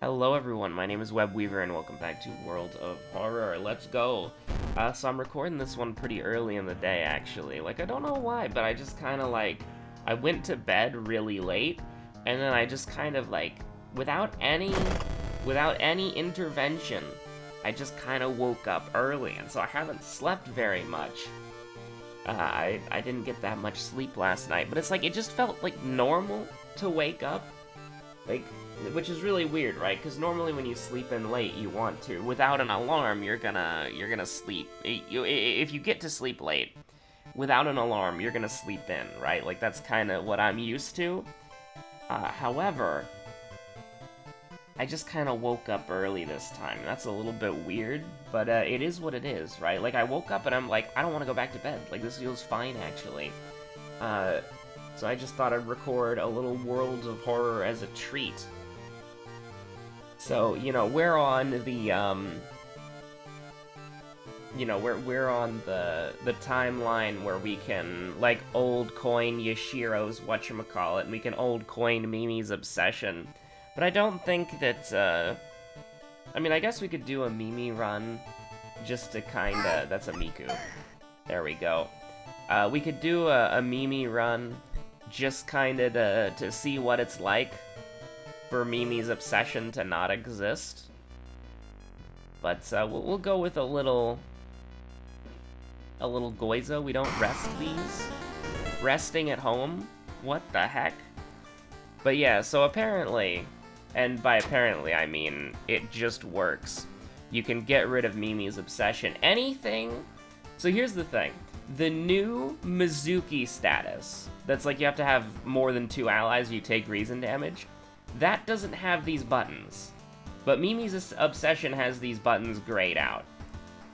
Hello everyone, my name is Webweaver and welcome back to World of Horror. Let's go! So I'm recording this one pretty early in the day actually. I don't know why, but I just kinda I went to bed really late, and then I just kind of without any intervention, I just kinda woke up early, and so I haven't slept very much. I didn't get that much sleep last night, but it just felt normal to wake up. Which is really weird, right? Because normally when you sleep in late, you want to. Without an alarm, you're gonna sleep. If you get to sleep late, without an alarm, you're gonna sleep in, right? That's kind of what I'm used to. However, I just kind of woke up early this time. That's a little bit weird, but it is what it is, right? I woke up and I'm I don't want to go back to bed. This feels fine, actually. So I just thought I'd record a little World of Horror as a treat. So, we're on the, we're on the timeline where we can, old coin Yashiro's whatchamacallit, and we can old coin Mimi's obsession. But I don't think that, I guess we could do a Mimi run, just to kinda, that's a Miku. There we go. We could do a Mimi run, just kinda to see what it's like for Mimi's obsession to not exist. But we'll go with a little Goiza. We don't rest these. Resting at home? What the heck? But yeah, so apparently, and by apparently I mean it just works. You can get rid of Mimi's obsession. Anything. So here's the thing. The new Mizuki status, that's you have to have more than 2 allies, you take reason damage, that doesn't have these buttons. But Mimi's obsession has these buttons grayed out.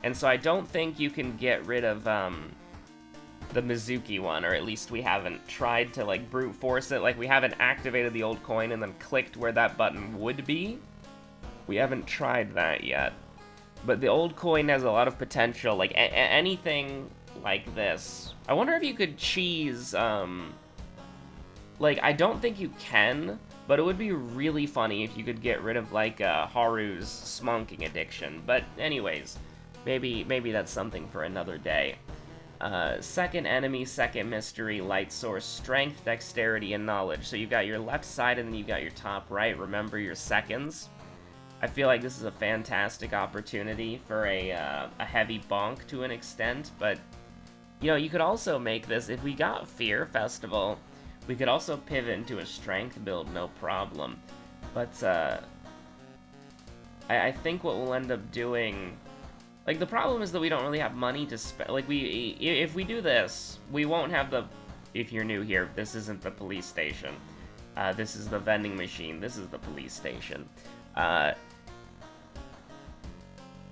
And so I don't think you can get rid of the Mizuki one, or at least we haven't tried to brute force it. We haven't activated the old coin and then clicked where that button would be. We haven't tried that yet. But the old coin has a lot of potential, anything like this. I wonder if you could cheese, I don't think you can, but it would be really funny if you could get rid of, Haru's smonking addiction. But anyways, maybe that's something for another day. Second enemy, second mystery, light source, strength, dexterity, and knowledge. So you've got your left side and then you've got your top right. Remember your seconds. I feel like this is a fantastic opportunity for a heavy bonk to an extent, but you could also make this, if we got Fear Festival, we could also pivot into a strength build, no problem. But, I think what we'll end up doing, the problem is that we don't really have money to spend, if we do this, we won't have the, if you're new here, this isn't the police station. This is the vending machine, this is the police station.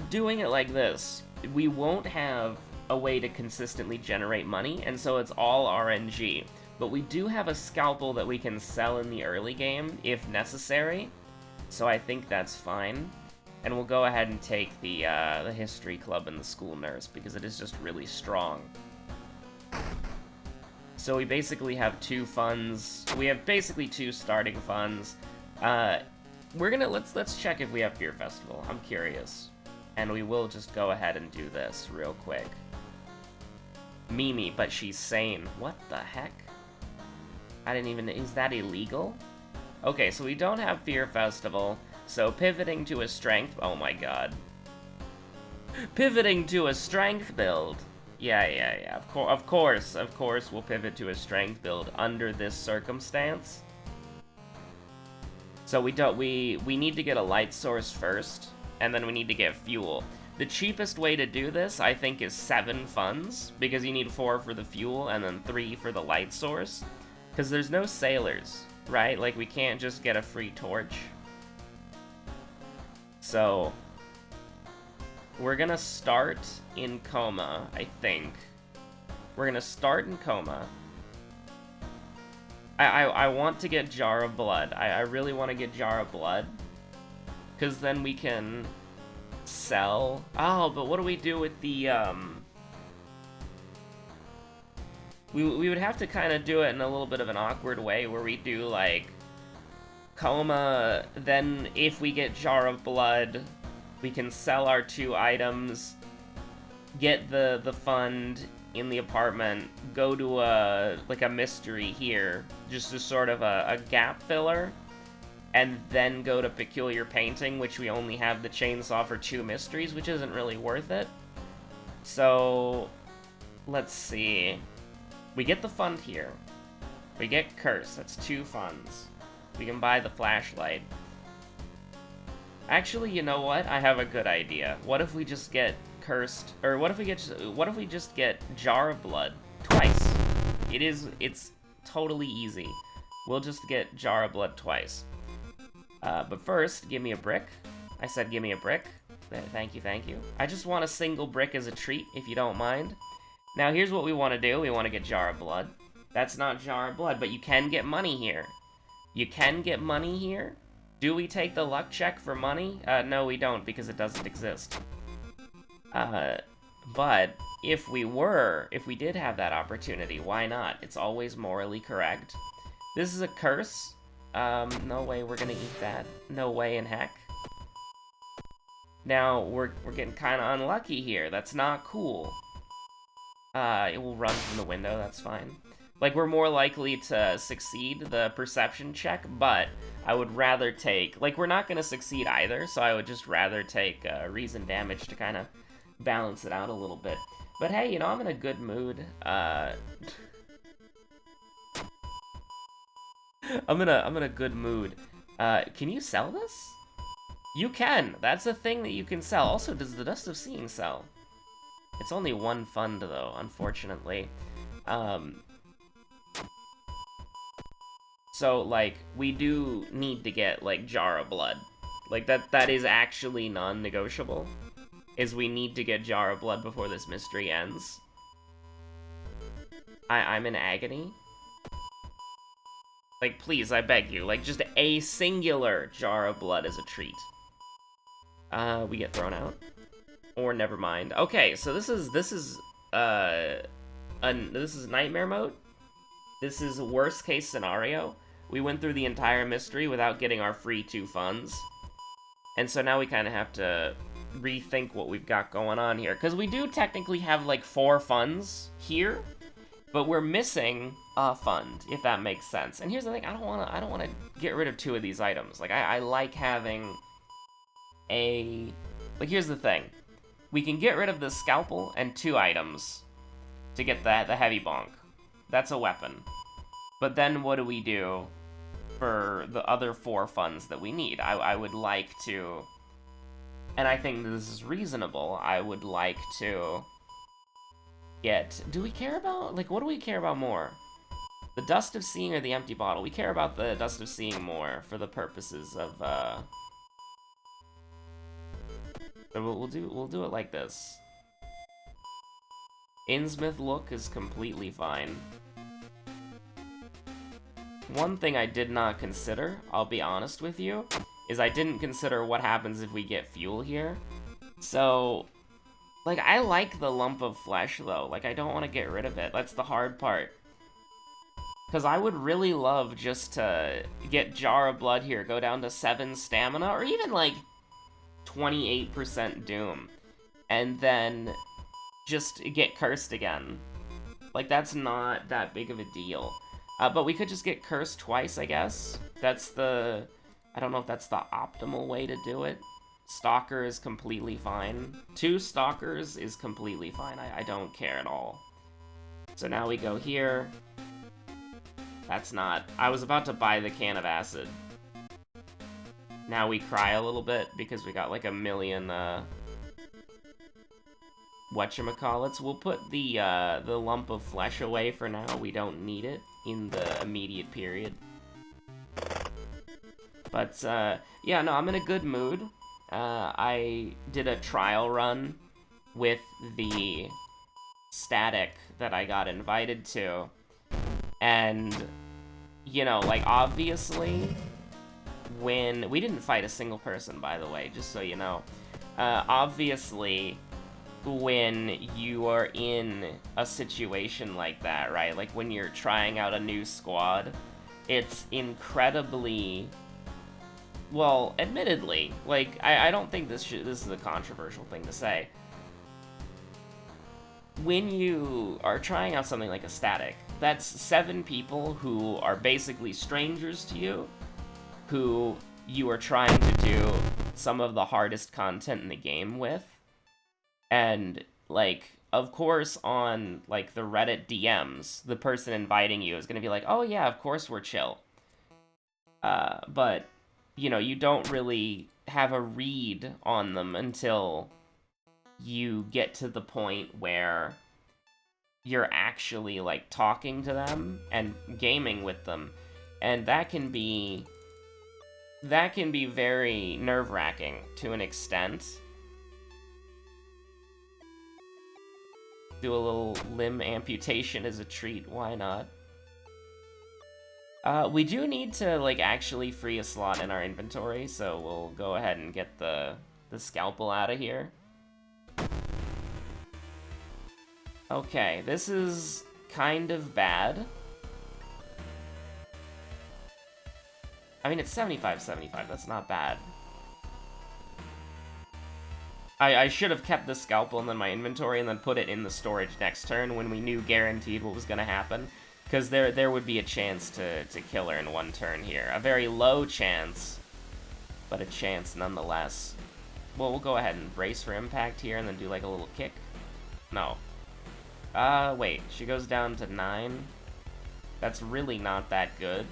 Doing it like this, we won't have a way to consistently generate money, and so it's all RNG. But we do have a scalpel that we can sell in the early game, if necessary, so I think that's fine. And we'll go ahead and take the history club and the school nurse, because it is just really strong. So we basically have 2 funds. We have basically 2 starting funds. We're gonna, let's check if we have Fear Festival. I'm curious. And we will just go ahead and do this real quick. Mimi, but she's sane. What the heck? I didn't even... Is that illegal? Okay, so we don't have Fear Festival, so pivoting to a strength... Oh my god. Pivoting to a strength build. Yeah. Of course, we'll pivot to a strength build under this circumstance. So we need to get a light source first, and then we need to get fuel. The cheapest way to do this, I think, is 7 funds, because you need 4 for the fuel and then 3 for the light source. Because there's no sailors, right? We can't just get a free torch. So, we're gonna start in Coma, I think. We're gonna start in Coma. I want to get Jar of Blood. I really want to get Jar of Blood. Because then we can sell... Oh, but what do we do with the, We would have to kind of do it in a little bit of an awkward way, where we do, Coma, then if we get Jar of Blood, we can sell our 2 items, get the fund in the apartment, go to a mystery here, just as sort of a gap filler, and then go to Peculiar Painting, which we only have the chainsaw for 2 mysteries, which isn't really worth it. So, let's see. We get the fund here. We get Curse, that's 2 funds. We can buy the flashlight. Actually, you know what? I have a good idea. What if we just get Cursed, or what if we just get Jar of Blood twice? It's totally easy. We'll just get Jar of Blood twice. But first, give me a brick. I said give me a brick. Thank you, thank you. I just want a single brick as a treat, if you don't mind. Now, here's what we want to do. We want to get Jar of Blood. That's not Jar of Blood, but you can get money here. You can get money here. Do we take the luck check for money? No, we don't, because it doesn't exist. But if we did have that opportunity, why not? It's always morally correct. This is a curse. No way we're gonna eat that. No way in heck. Now, we're getting kind of unlucky here. That's not cool. It will run from the window, that's fine. Like, we're more likely to succeed the perception check, but I would rather take... Like, we're not gonna succeed either, so I would just rather take reason damage to kind of balance it out a little bit. But hey, you know, I'm in a good mood. I'm in a good mood. Can you sell this? You can! That's a thing that you can sell. Also, does the Dust of Seeing sell? It's only 1 fund, though, unfortunately. So, like, we do need to get, like, Jar of Blood. Like, that is actually non-negotiable. Is we need to get Jar of Blood before this mystery ends. I'm in agony. Like, please, I beg you. Like, just a singular Jar of Blood as a treat. We get thrown out. Or never mind. Okay, so this is nightmare mode. This is worst case scenario. We went through the entire mystery without getting our free 2 funds. And so now we kind of have to rethink what we've got going on here. Because we do technically have, like, 4 funds here. But we're missing a fund, if that makes sense. And here's the thing, I don't wanna get rid of 2 of these items. Like, I like having a... Like, here's the thing. We can get rid of the scalpel and 2 items to get the heavy bonk. That's a weapon. But then what do we do for the other 4 funds that we need? I would like to... And I think this is reasonable. I would like to get... Do we care about... Like, what do we care about more? The Dust of Seeing or the Empty Bottle? We care about the Dust of Seeing more for the purposes of, So we'll do it like this. Innsmouth look is completely fine. One thing I did not consider, I'll be honest with you, is I didn't consider what happens if we get fuel here. So, like, I like the lump of flesh, though. Like, I don't want to get rid of it. That's the hard part. Because I would really love just to get Jar of Blood here, go down to 7 stamina, or even, like, 28% Doom. And then just get cursed again. Like, that's not that big of a deal. But we could just get cursed twice, I guess. That's the... I don't know if that's the optimal way to do it. Stalker is completely fine. 2 Stalkers is completely fine. I don't care at all. So now we go here. That's not... I was about to buy the can of acid. Now we cry a little bit because we got like a million, whatchamacallits. We'll put the lump of flesh away for now. We don't need it in the immediate period. But, yeah, no, I'm in a good mood. I did a trial run with the static that I got invited to. And, you know, like, obviously, when... We didn't fight a single person, by the way, just so you know. Obviously, when you are in a situation like that, right? Like, when you're trying out a new squad, it's incredibly well, admittedly, like, I don't think this is a controversial thing to say. When you are trying out something like a static, that's 7 people who are basically strangers to you, who you are trying to do some of the hardest content in the game with. And, like, of course, on, like, the Reddit DMs, the person inviting you is going to be like, oh yeah, of course we're chill. But, you know, you don't really have a read on them until you get to the point where you're actually, like, talking to them and gaming with them. And that can be very nerve-wracking to an extent. Do a little limb amputation as a treat, why not? We do need to, like, actually free a slot in our inventory, so we'll go ahead and get the scalpel out of here. Okay, this is kind of bad. I mean, it's 75-75, that's not bad. I should have kept the scalpel in my inventory and then put it in the storage next turn when we knew guaranteed what was going to happen. Because there would be a chance to kill her in one turn here. A very low chance, but a chance nonetheless. Well, we'll go ahead and brace for impact here and then do like a little kick. No. Wait, she goes down to 9. That's really not that good.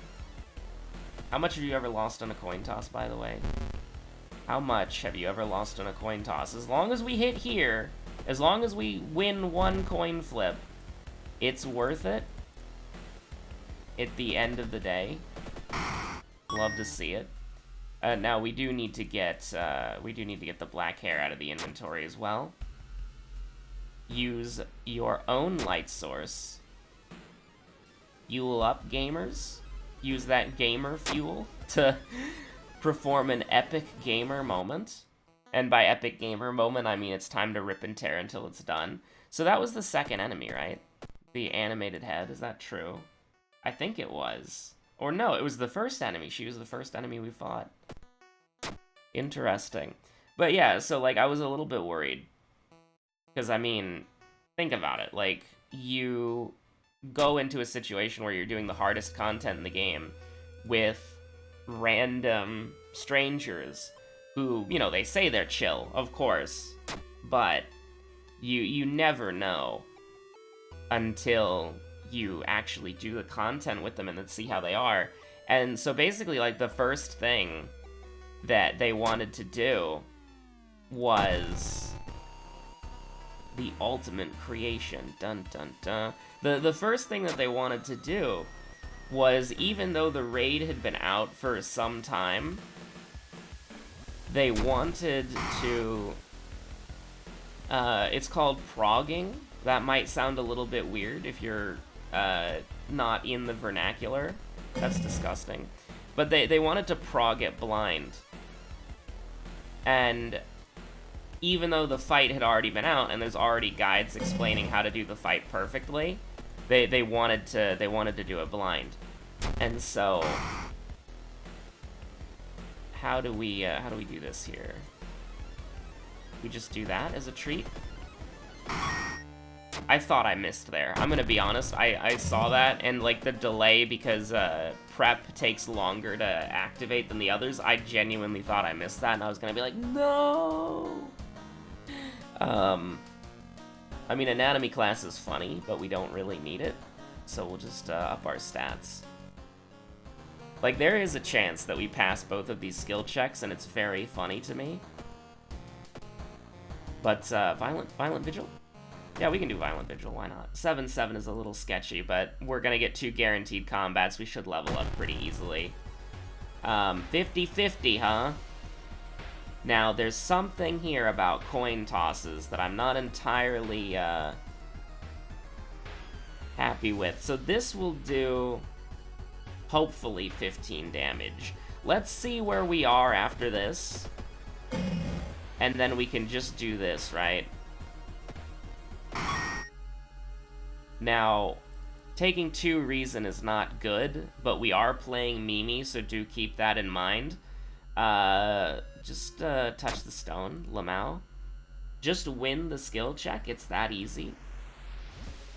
How much have you ever lost on a coin toss, by the way? How much have you ever lost on a coin toss? As long as we hit here, as long as we win one coin flip, it's worth it. At the end of the day. Love to see it. Now we do need to get the black hair out of the inventory as well. Use your own light source. Fuel up, gamers. Use that gamer fuel to perform an epic gamer moment. And by epic gamer moment, I mean it's time to rip and tear until it's done. So that was the second enemy, right? The animated head, is that true? I think it was. Or no, it was the first enemy. She was the first enemy we fought. Interesting. But yeah, so like I was a little bit worried. Because I mean, think about it. Like, you go into a situation where you're doing the hardest content in the game with random strangers who, you know, they say they're chill, of course, but you never know until you actually do the content with them and then see how they are. And so basically, like, the first thing that they wanted to do was the ultimate creation. Dun dun dun. The first thing that they wanted to do was, even though the raid had been out for some time, they wanted to, it's called progging. That might sound a little bit weird if you're not in the vernacular. That's disgusting. But they wanted to prog it blind. And even though the fight had already been out and there's already guides explaining how to do the fight perfectly, they wanted to do it blind. And so how do we do this here? We just do that as a treat? I thought I missed there. I'm gonna be honest, I saw that, and like the delay, because prep takes longer to activate than the others, I genuinely thought I missed that, and I was gonna be like, no! I mean, anatomy class is funny, but we don't really need it, so we'll just up our stats. Like, there is a chance that we pass both of these skill checks, and it's very funny to me. But, Violent Vigil? Yeah, we can do Violent Vigil, why not? 7-7 is a little sketchy, but we're gonna get 2 guaranteed combats. We should level up pretty easily. 50-50, huh? Now, there's something here about coin tosses that I'm not entirely, happy with. So this will do, hopefully, 15 damage. Let's see where we are after this. And then we can just do this, right? Now, taking 2 reason is not good, but we are playing Mimi, so do keep that in mind. Just touch the stone, Lamau. Just win the skill check, it's that easy.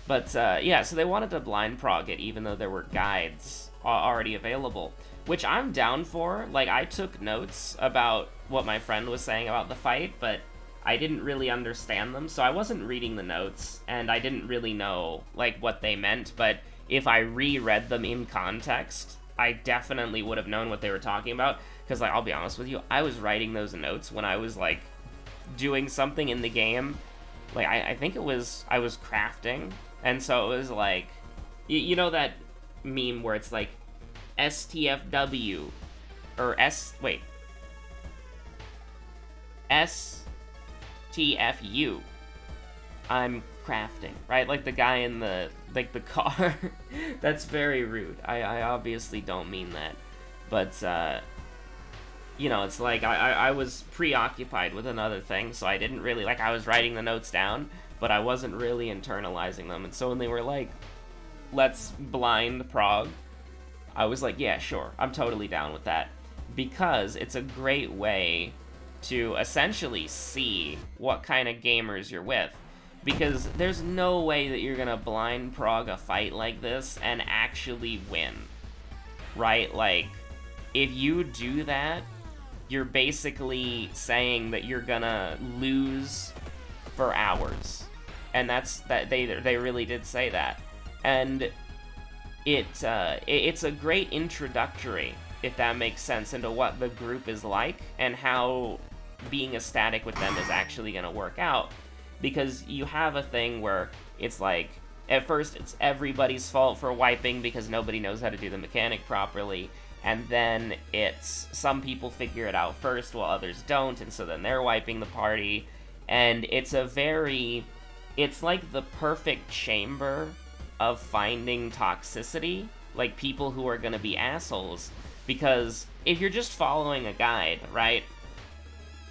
But, yeah, so they wanted to blind prog it, even though there were guides already available. Which I'm down for. Like, I took notes about what my friend was saying about the fight, but I didn't really understand them, so I wasn't reading the notes, and I didn't really know, like, what they meant, but if I reread them in context, I definitely would have known what they were talking about, because, like, I'll be honest with you, I was writing those notes when I was, like, doing something in the game. Like, I think it was, I was crafting, and so it was, like, you know that meme where it's, like, STFW, or STFU. I'm crafting, right? Like the guy in the, like, the car. That's very rude. I obviously don't mean that. But, you know, it's like I was preoccupied with another thing, so I didn't really, like, I was writing the notes down, but I wasn't really internalizing them. And so when they were like, let's blind prog, I was like, yeah, sure, I'm totally down with that. Because it's a great way to essentially see what kind of gamers you're with. Because there's no way that you're gonna blind prog a fight like this and actually win. Right? Like, if you do that, you're basically saying that you're gonna lose for hours. And they really did say that. And it's a great introductory, if that makes sense, into what the group is like and how being ecstatic with them is actually going to work out. Because you have a thing where it's like, at first it's everybody's fault for wiping because nobody knows how to do the mechanic properly, and then it's some people figure it out first while others don't, and so then they're wiping the party, and it's like the perfect chamber of finding toxicity, like people who are gonna be assholes, because if you're just following a guide, right,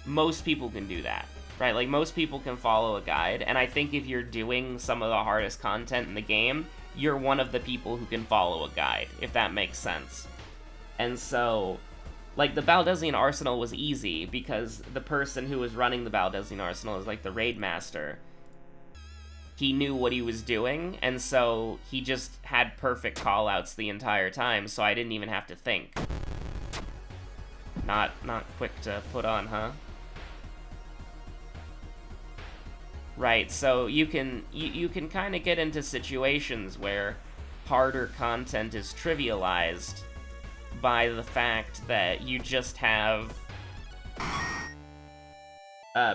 most people can do that, right? Like, most people can follow a guide, and I think if you're doing some of the hardest content in the game, you're one of the people who can follow a guide, if that makes sense. And so, like, the Baldesian Arsenal was easy, because the person who was running the Baldesian Arsenal is, like, the raid master. He knew what he was doing, and so he just had perfect callouts the entire time, so I didn't even have to think. Not quick to put on, huh? Right, so you can kind of get into situations where harder content is trivialized by the fact that you just have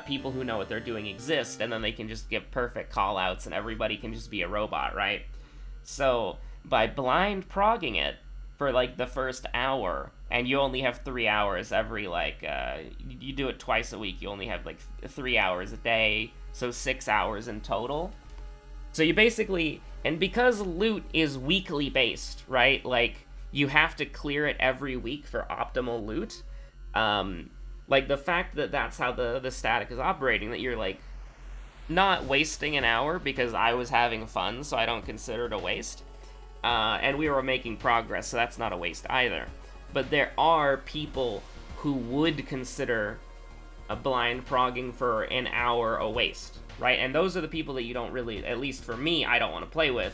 people who know what they're doing exist, and then they can just give perfect callouts, and everybody can just be a robot, right? So, by blind progging it for, like, the first hour, and you only have 3 hours every, like, you do it twice a week, you only have, like, 3 hours a day, so 6 hours in total. So you basically, and because loot is weekly based, right? Like, you have to clear it every week for optimal loot. Like, the fact that that's how the static is operating, that you're, like, not wasting an hour because I was having fun, so I don't consider it a waste. And we were making progress, so that's not a waste either. But there are people who would consider a blind progging for an hour a waste, right? And those are the people that you don't really, at least for me, I don't want to play with,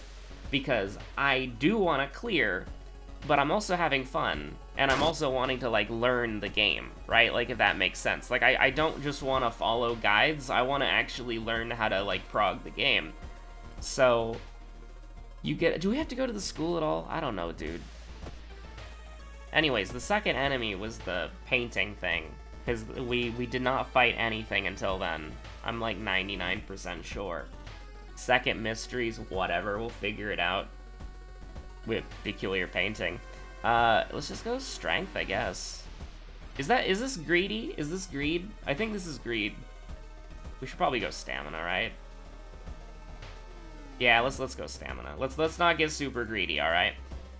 because I do want to clear, but I'm also having fun, and I'm also wanting to, like, learn the game, right? Like, if that makes sense. Like, I don't just want to follow guides, I want to actually learn how to, like, prog the game. So, do we have to go to the school at all? I don't know, dude. Anyways, the second enemy was the painting thing, because we did not fight anything until then. I'm, like, 99% sure. Second mysteries, whatever, we'll figure it out. With peculiar painting. Let's just go strength, I guess. Is this greedy? Is this greed? I think this is greed. We should probably go stamina, right? Yeah, let's go stamina. Let's not get super greedy, alright?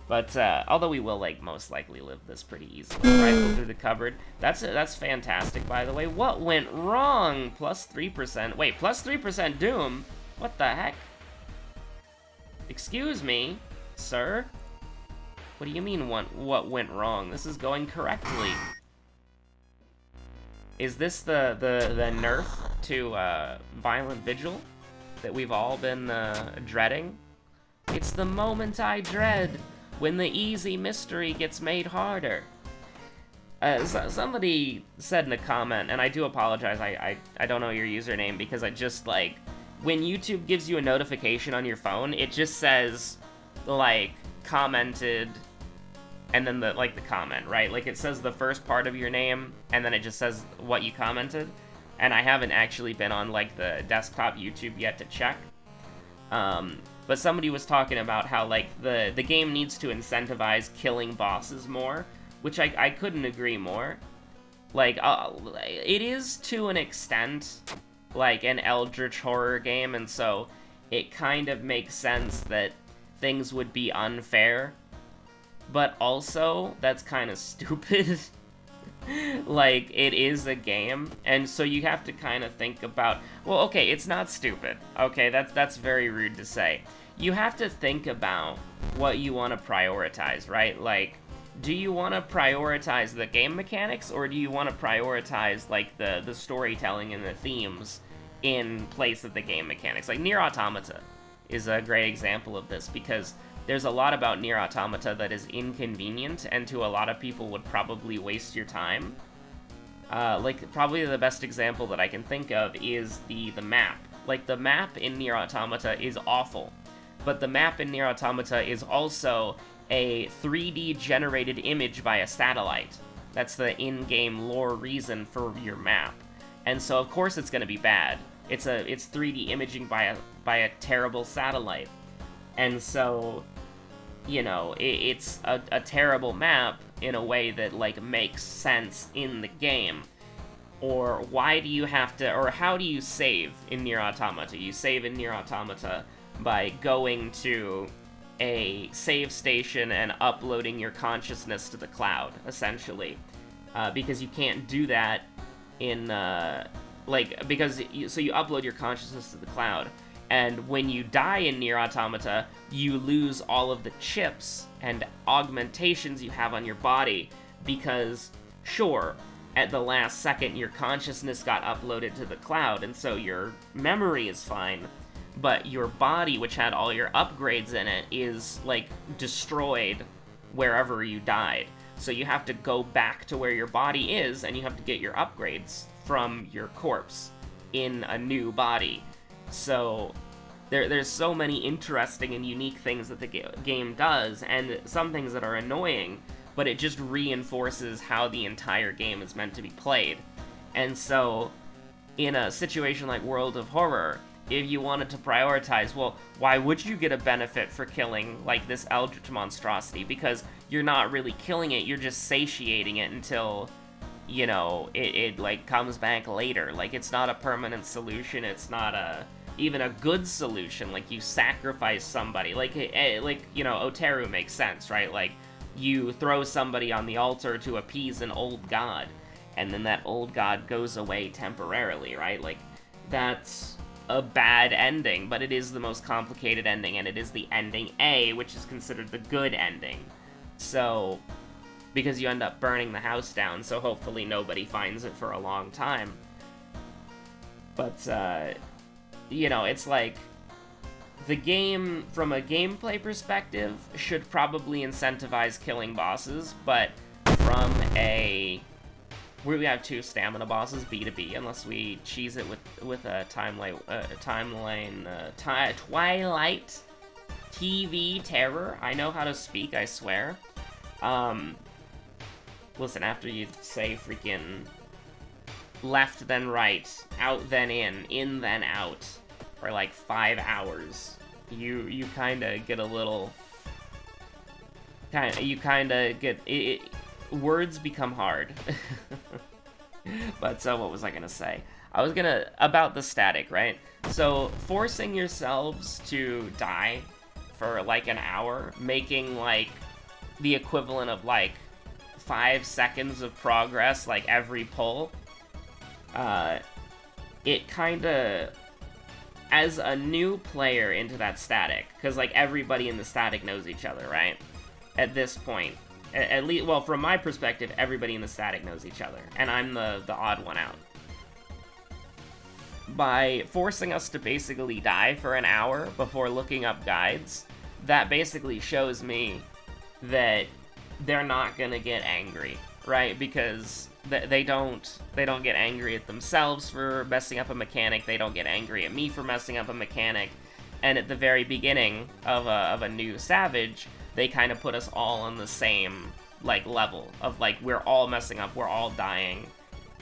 But, although we will, like, most likely live this pretty easily, right? Go through the cupboard. That's fantastic, by the way. What went wrong? Plus 3%. Wait, plus 3% doom? What the heck? Excuse me? Sir? What do you mean what went wrong? This is going correctly. Is this the nerf to Violent Vigil that we've all been dreading? It's the moment I dread when the easy mystery gets made harder. Somebody said in a comment, and I do apologize, I don't know your username, because I just, like, when YouTube gives you a notification on your phone, it just says, like, commented, and then the comment, right? Like, it says the first part of your name, and then it just says what you commented, and I haven't actually been on, like, the desktop YouTube yet to check. But somebody was talking about how, like, the game needs to incentivize killing bosses more, which I couldn't agree more. Like, it is to an extent, like, an eldritch horror game, and so it kind of makes sense that things would be unfair. But also, that's kind of stupid. Like, it is a game, and so you have to kind of think about, well, okay, it's not stupid. Okay, that's very rude to say. You have to think about what you want to prioritize, right? Like, do you want to prioritize the game mechanics, or do you want to prioritize, like, the storytelling and the themes in place of the game mechanics? Like, Nier Automata is a great example of this, because there's a lot about Nier Automata that is inconvenient, and to a lot of people would probably waste your time. Like, probably the best example that I can think of is the map. Like, the map in Nier Automata is awful, but the map in Nier Automata is also a 3D generated image by a satellite. That's the in-game lore reason for your map. And so of course it's gonna be bad. It's 3D imaging by a terrible satellite. And so, you know, it's a terrible map in a way that, like, makes sense in the game. Or why do you have to, or how do you save in Nier Automata? You save in Nier Automata by going to a save station and uploading your consciousness to the cloud, essentially. Because you can't do that in, so you upload your consciousness to the cloud, and when you die in Nier Automata, you lose all of the chips and augmentations you have on your body, because, sure, at the last second your consciousness got uploaded to the cloud, and so your memory is fine, but your body, which had all your upgrades in it, is, like, destroyed wherever you died. So you have to go back to where your body is, and you have to get your upgrades from your corpse in a new body. So there's so many interesting and unique things that the game does, and some things that are annoying, but it just reinforces how the entire game is meant to be played. And so, in a situation like World of Horror, if you wanted to prioritize, well, why would you get a benefit for killing, like, this eldritch monstrosity? Because you're not really killing it, you're just satiating it until, you know, it like, comes back later. Like, it's not a permanent solution, it's not even a good solution. Like, you sacrifice somebody. Like, you know, Oteru makes sense, right? Like, you throw somebody on the altar to appease an old god, and then that old god goes away temporarily, right? Like, that's a bad ending, but it is the most complicated ending, and it is the ending A, which is considered the good ending. So, because you end up burning the house down, so hopefully nobody finds it for a long time. But, you know, it's like, the game, from a gameplay perspective, should probably incentivize killing bosses, but from a... we have 2 stamina bosses, B to B, unless we cheese it with a Twilight TV Terror. I know how to speak, I swear. Listen, after you say freaking left then right, out then in then out, for like 5 hours, you kind of get a little... words become hard. But so what was I gonna say? About the static, right? So forcing yourselves to die for like an hour, making like the equivalent of like 5 seconds of progress like every pull, it kinda, as a new player into that static, because like everybody in the static knows each other, right? At this point, At least, well, from my perspective, everybody in the static knows each other, and I'm the odd one out. By forcing us to basically die for an hour before looking up guides, that basically shows me that they're not gonna get angry, right? Because they don't get angry at themselves for messing up a mechanic. They don't get angry at me for messing up a mechanic. And at the very beginning of a new Savage, they kind of put us all on the same like level of like we're all messing up, we're all dying,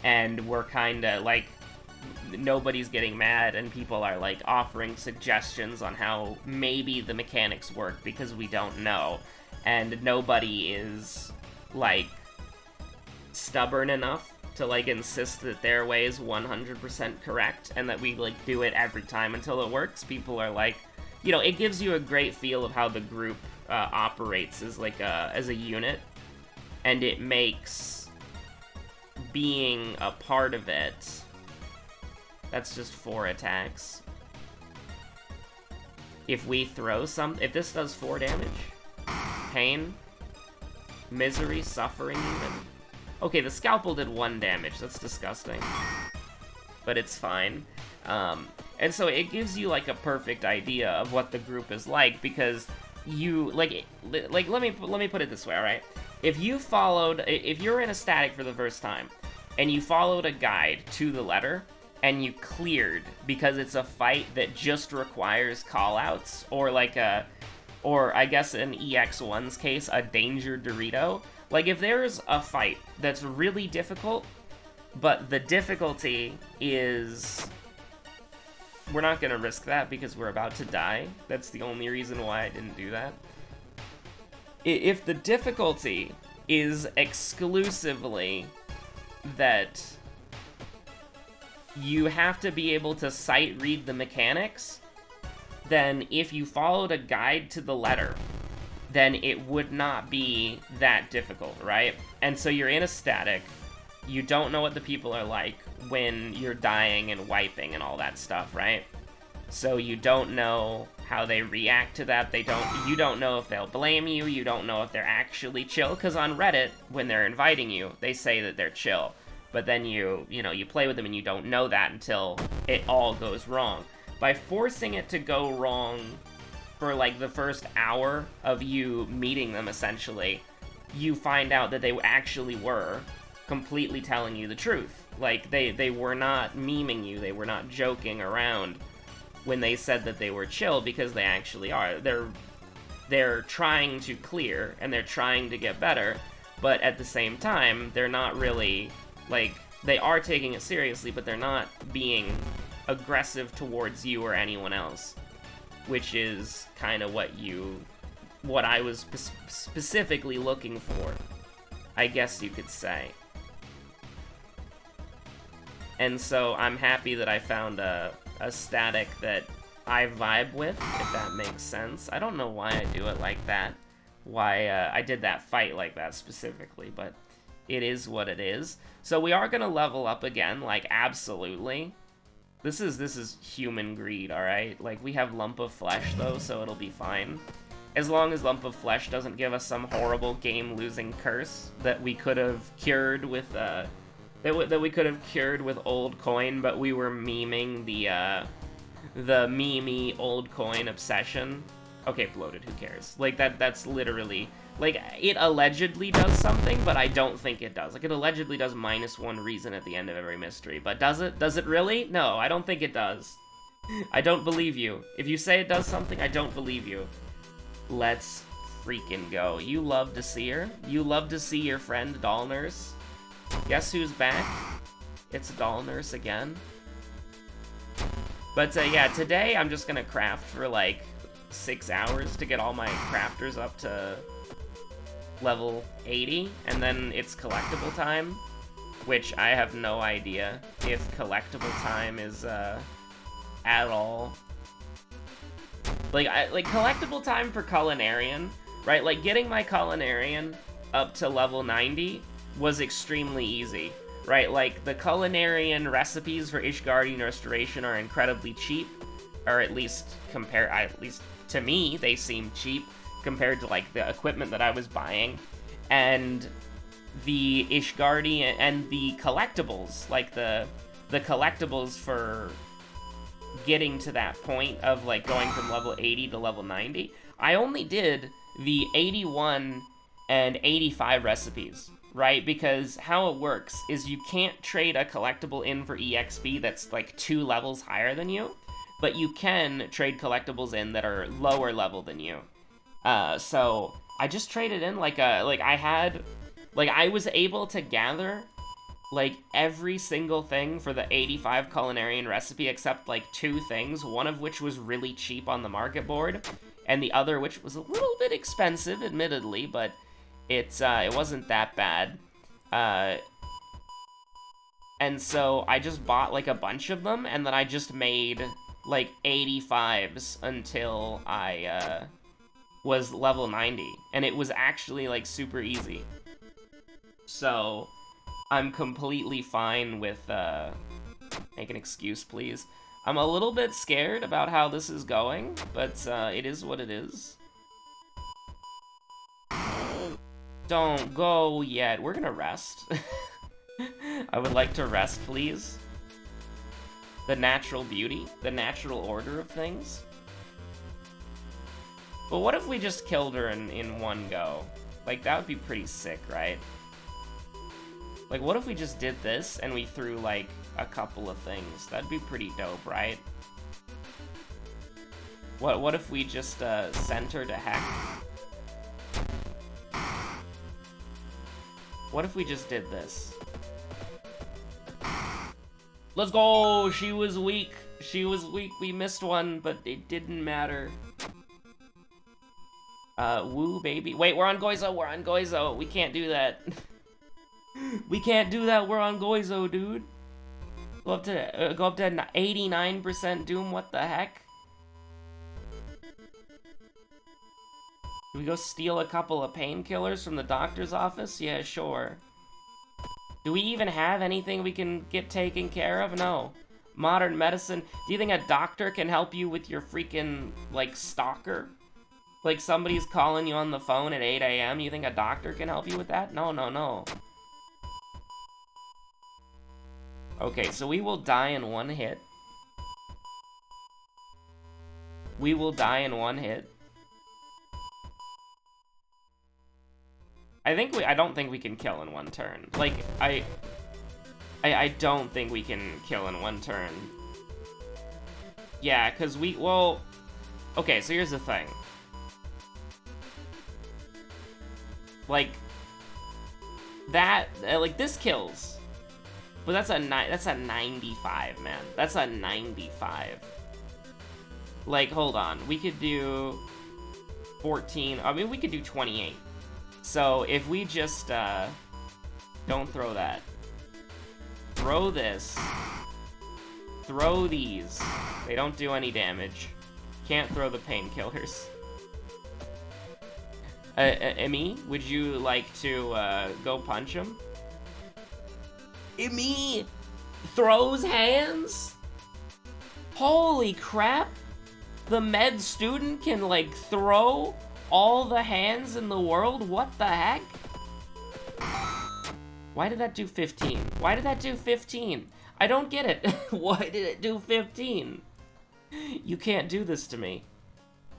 and we're kind of like nobody's getting mad, and people are like offering suggestions on how maybe the mechanics work because we don't know, and nobody is like stubborn enough to like insist that their way is 100% correct and that we like do it every time until it works. People are like, you know, it gives you a great feel of how the group operates as like as a unit, and it makes being a part of it. That's just 4 attacks. If we throw if this does 4 damage, pain, misery, suffering even. Okay, the scalpel did 1 damage, that's disgusting. But it's fine. And so it gives you like a perfect idea of what the group is like, because you, let me put it this way, alright? If you're in a static for the first time, and you followed a guide to the letter, and you cleared because it's a fight that just requires callouts, or I guess in EX1's case, a danger Dorito. Like, if there's a fight that's really difficult, but the difficulty is... We're not gonna risk that because we're about to die. That's the only reason why I didn't do that. If the difficulty is exclusively that you have to be able to sight read the mechanics, then if you followed a guide to the letter, then it would not be that difficult, right? And so you're in a static, you don't know what the people are like when you're dying and wiping and all that stuff, right? So you don't know how they react to that. You don't know if they'll blame you, you don't know if they're actually chill, because on Reddit, when they're inviting you, they say that they're chill. But then you play with them and you don't know that until it all goes wrong. By forcing it to go wrong for like the first hour of you meeting them, essentially, you find out that they actually were completely telling you the truth. Like, they were not memeing you, they were not joking around when they said that they were chill, because they actually are. They're trying to clear, and they're trying to get better, but at the same time, they're not really... Like, they are taking it seriously, but they're not being aggressive towards you or anyone else, which is kind of what I was specifically looking for, I guess you could say. And so I'm happy that I found a static that I vibe with, if that makes sense. I don't know why I do it like that, why I did that fight like that specifically, but it is what it is. So we are gonna level up again, like, absolutely. This is human greed, alright? Like, we have Lump of Flesh, though, so it'll be fine. As long as Lump of Flesh doesn't give us some horrible game-losing curse that we could have cured with, that we could have cured with old coin, but we were memeing the meme old coin obsession. Okay, bloated, who cares? Like, that's literally... Like, it allegedly does something, but I don't think it does. Like, it allegedly does -1 reason at the end of every mystery, but does it? Does it really? No, I don't think it does. I don't believe you. If you say it does something, I don't believe you. Let's freaking go. You love to see her. You love to see your friend Doll Nurse. Guess who's back? It's Doll Nurse again. But, yeah, today I'm just gonna craft for, like, 6 hours to get all my crafters up to level 80, and then it's collectible time, which I have no idea if collectible time is at all. Like collectible time for Culinarian, right? Like, getting my Culinarian up to level 90 was extremely easy, right? Like, the Culinarian recipes for Ishgardian Restoration are incredibly cheap, or at least to me, they seem cheap compared to, like, the equipment that I was buying. and the Ishgardi and the collectibles, like the collectibles for getting to that point of like going from level 80 to level 90, I only did the 81 and 85 recipes, right? Because how it works is you can't trade a collectible in for EXP that's like 2 levels higher than you, but you can trade collectibles in that are lower level than you. So I just traded in I was able to gather like every single thing for the 85 culinarian recipe except like 2 things, one of which was really cheap on the market board, and the other which was a little bit expensive, admittedly, but it wasn't that bad. And so I just bought like a bunch of them, and then I just made like 85s until I was level 90, and it was actually like super easy. So I'm completely fine with, make an excuse, please. I'm a little bit scared about how this is going, but it is what it is. Don't go yet. We're gonna rest. I would like to rest, please. The natural beauty, the natural order of things. But what if we just killed her in one go? Like, that would be pretty sick, right? Like, what if we just did this and we threw, like, a couple of things? That'd be pretty dope, right? What if we just sent her to heck? What if we just did this? Let's go! She was weak. She was weak. We missed one, but it didn't matter. Woo, baby. Wait, we're on Goizo. We're on Goizo. We can't do that. We can't do that. We're on Goizo, dude. Go up to 89% Doom. What the heck? Can we go steal a couple of painkillers from the doctor's office? Yeah, sure. Do we even have anything we can get taken care of? No. Modern medicine. Do you think a doctor can help you with your freaking, like, stalker? Like, somebody's calling you on the phone at 8 a.m. You think a doctor can help you with that? No, no, no. Okay, so we will die in one hit. We will die in one hit. I don't think we can kill in one turn. Like, I don't think we can kill in one turn. Yeah, because well... Okay, so here's the thing. Like, that, like, this kills. But that's a 95, man. That's a 95. Like, hold on. We could do 14. I mean, we could do 28. So if we just, don't throw that. Throw this. Throw these. They don't do any damage. Can't throw the painkillers. Emmy, would you like to, go punch him? Emmy throws hands? Holy crap! The med student can, like, throw all the hands in the world? What the heck? Why did that do 15? Why did that do 15? I don't get it. Why did it do 15? You can't do this to me.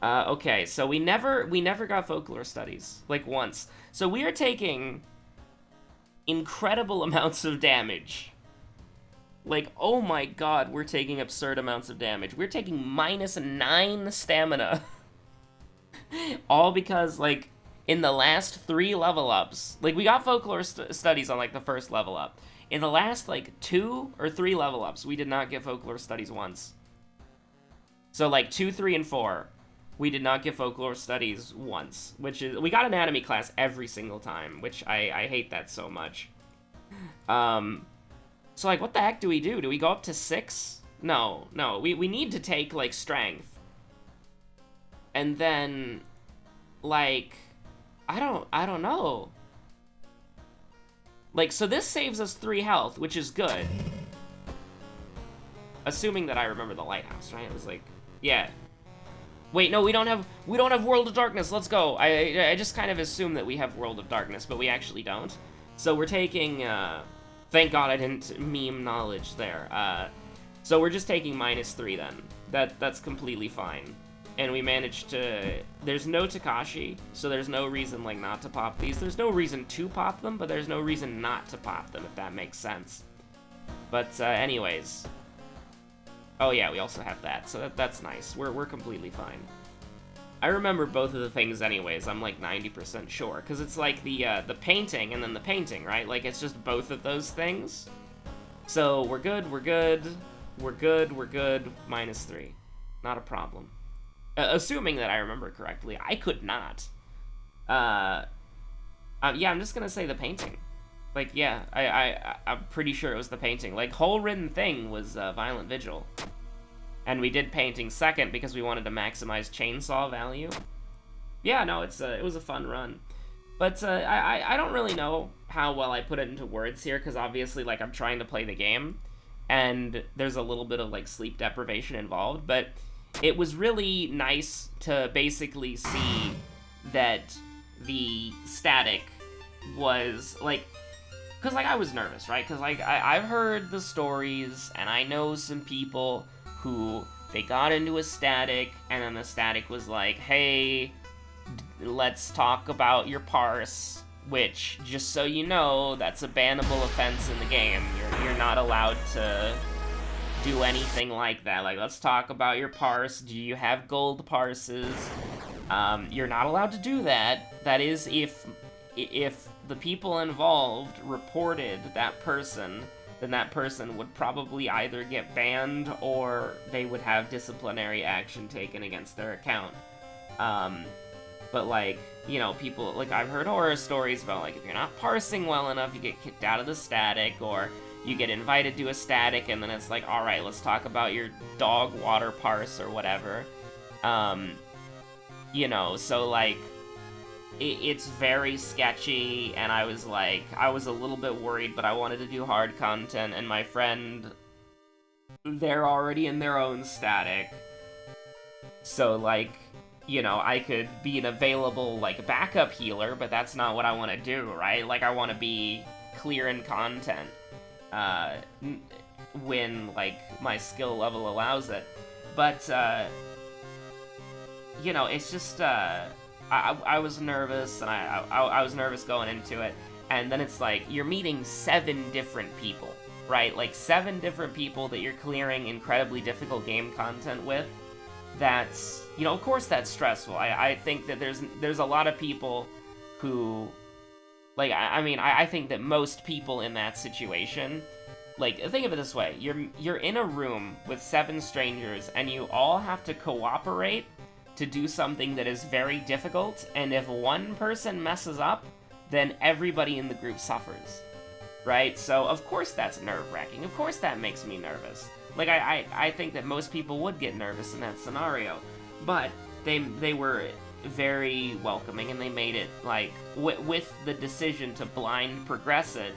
Okay, so we never got folklore studies, like, once. So we are taking incredible amounts of damage. Like, oh my god, we're taking absurd amounts of damage. We're taking -9 stamina. All because, like, in the last 3 level ups, like, we got folklore studies on, like, the first level up. In the last, like, 2 or 3 level ups, we did not get folklore studies once. So, like, 2, 3, and 4, we did not get folklore studies once, which is, we got anatomy class every single time, which I hate that so much. So, like, what the heck do we do? Do we go up to 6? No, we need to take, like, strength. And then, like, I don't know. Like, so this saves us 3 health, which is good. Assuming that I remember the lighthouse, right? It was like, yeah. Wait, no, we don't have World of Darkness. Let's go. I just kind of assume that we have World of Darkness, but we actually don't. So we're taking, thank God I didn't meme knowledge there. So we're just taking -3 then. That's completely fine. And we managed to, there's no Takashi, so there's no reason, like, not to pop these. There's no reason to pop them, but there's no reason not to pop them, if that makes sense. But, anyways. Oh yeah, we also have that, so that's nice. We're completely fine. I remember both of the things anyways, I'm like 90% sure, because it's like the painting and then the painting, right? Like, it's just both of those things. So, we're good, we're good, we're good, we're good, -3. Not a problem. Assuming that I remember correctly, I could not. Yeah, I'm just gonna say the painting. Like, yeah, I'm pretty sure it was the painting. Like, whole written thing was Violent Vigil. And we did painting second because we wanted to maximize chainsaw value. Yeah, no, it was a fun run. But I don't really know how well I put it into words here, because obviously, like, I'm trying to play the game, and there's a little bit of, like, sleep deprivation involved, but it was really nice to basically see that the static was, like, because, like, I was nervous, right? Because, like, I've heard the stories, and I know some people who, they got into a static, and then the static was like, hey, let's talk about your parse, which, just so you know, that's a bannable offense in the game. You're not allowed to do anything like that. Like, let's talk about your parse. Do you have gold parses? You're not allowed to do that. That is if the people involved reported that person, then that person would probably either get banned or they would have disciplinary action taken against their account. But, like, you know, people, like, I've heard horror stories about, like, if you're not parsing well enough, you get kicked out of the static, or you get invited to a static, and then it's like, alright, let's talk about your dog water parse or whatever. You know, so, like, it's very sketchy, and I was a little bit worried, but I wanted to do hard content, and my friend, they're already in their own static. So, like, you know, I could be an available, like, backup healer, but that's not what I want to do, right? Like, I want to be clear in content, when, like, my skill level allows it. But, you know, it's just, I was nervous, and I was nervous going into it, and then it's like, you're meeting 7 different people, right? Like, 7 different people that you're clearing incredibly difficult game content with. That's, you know, of course that's stressful. I think that there's a lot of people who, like, I mean, I think that most people in that situation, like, think of it this way, you're in a room with 7 strangers, and you all have to cooperate to do something that is very difficult, and if one person messes up, then everybody in the group suffers, right? So, of course that's nerve-wracking, of course that makes me nervous. Like, I think that most people would get nervous in that scenario, but they were very welcoming, and they made it, like, with the decision to blind progress it,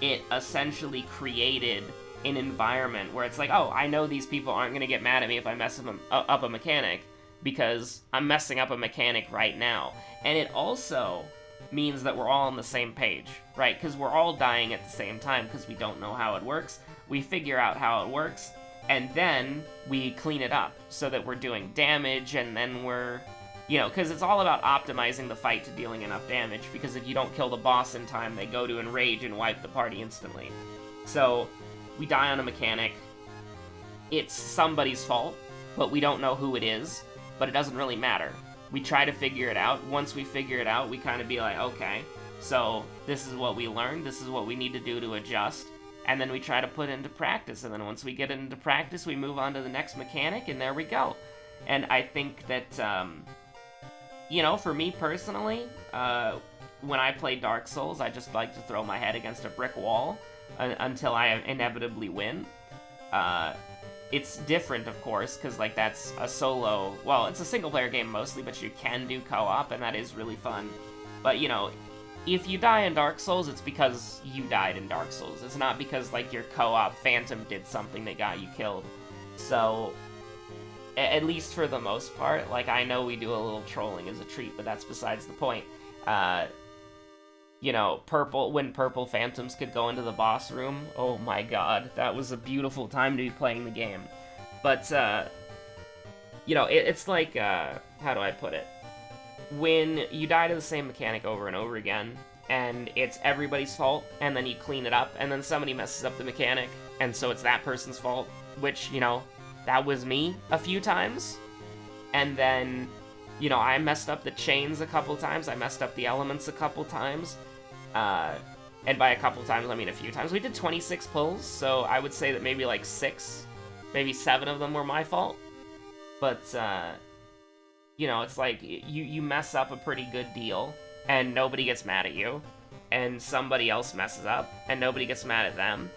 it essentially created an environment where it's like, oh, I know these people aren't going to get mad at me if I mess up a mechanic, because I'm messing up a mechanic right now. And it also means that we're all on the same page, right? Because we're all dying at the same time because we don't know how it works. We figure out how it works, and then we clean it up so that we're doing damage, and then we're, you know, because it's all about optimizing the fight to dealing enough damage, because if you don't kill the boss in time, they go to enrage and wipe the party instantly. So, we die on a mechanic, it's somebody's fault, but we don't know who it is, but it doesn't really matter. We try to figure it out. Once we figure it out, we kind of be like, okay, so this is what we learned, this is what we need to do to adjust, and then we try to put it into practice, and then once we get it into practice, we move on to the next mechanic, and there we go. And I think that, you know, for me personally, when I play Dark Souls, I just like to throw my head against a brick wall until I inevitably win. It's different, of course, because, like, that's a solo, well, it's a single-player game mostly, but you can do co-op, and that is really fun. But, you know, if you die in Dark Souls, it's because you died in Dark Souls. It's not because, like, your co-op Phantom did something that got you killed. So, at least for the most part. Like, I know we do a little trolling as a treat, but that's besides the point. You know, when purple phantoms could go into the boss room, oh my god, that was a beautiful time to be playing the game. But, you know, it's like, how do I put it? When you die to the same mechanic over and over again, and it's everybody's fault, and then you clean it up, and then somebody messes up the mechanic, and so it's that person's fault, which, you know, that was me a few times. And then, you know, I messed up the chains a couple times, I messed up the elements a couple times, and by a couple times, I mean a few times. We did 26 pulls, so I would say that maybe like 6, maybe 7 of them were my fault. But, you know, it's like, you mess up a pretty good deal, and nobody gets mad at you, and somebody else messes up, and nobody gets mad at them,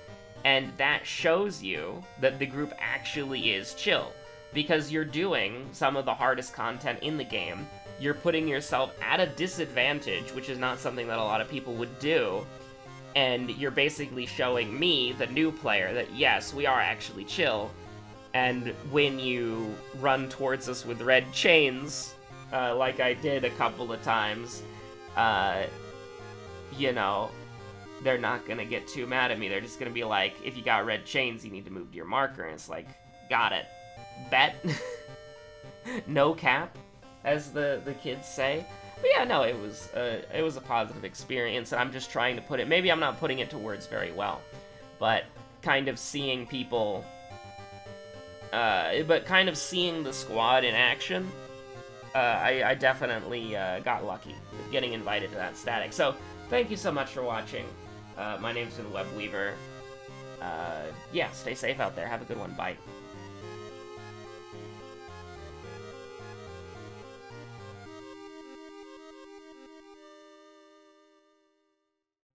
and that shows you that the group actually is chill, because you're doing some of the hardest content in the game, you're putting yourself at a disadvantage, which is not something that a lot of people would do, and you're basically showing me, the new player, that yes, we are actually chill, and when you run towards us with red chains, like I did a couple of times, you know, they're not gonna get too mad at me. They're just gonna be like, if you got red chains, you need to move to your marker, and it's like, got it. Bet. No cap, as the kids say. But yeah, no, it was a positive experience, and I'm just trying to put it, maybe I'm not putting it to words very well, but kind of seeing people, but kind of seeing the squad in action, I definitely got lucky with getting invited to that static. So, thank you so much for watching. My name's been Webweaver. Yeah, stay safe out there. Have a good one. Bye.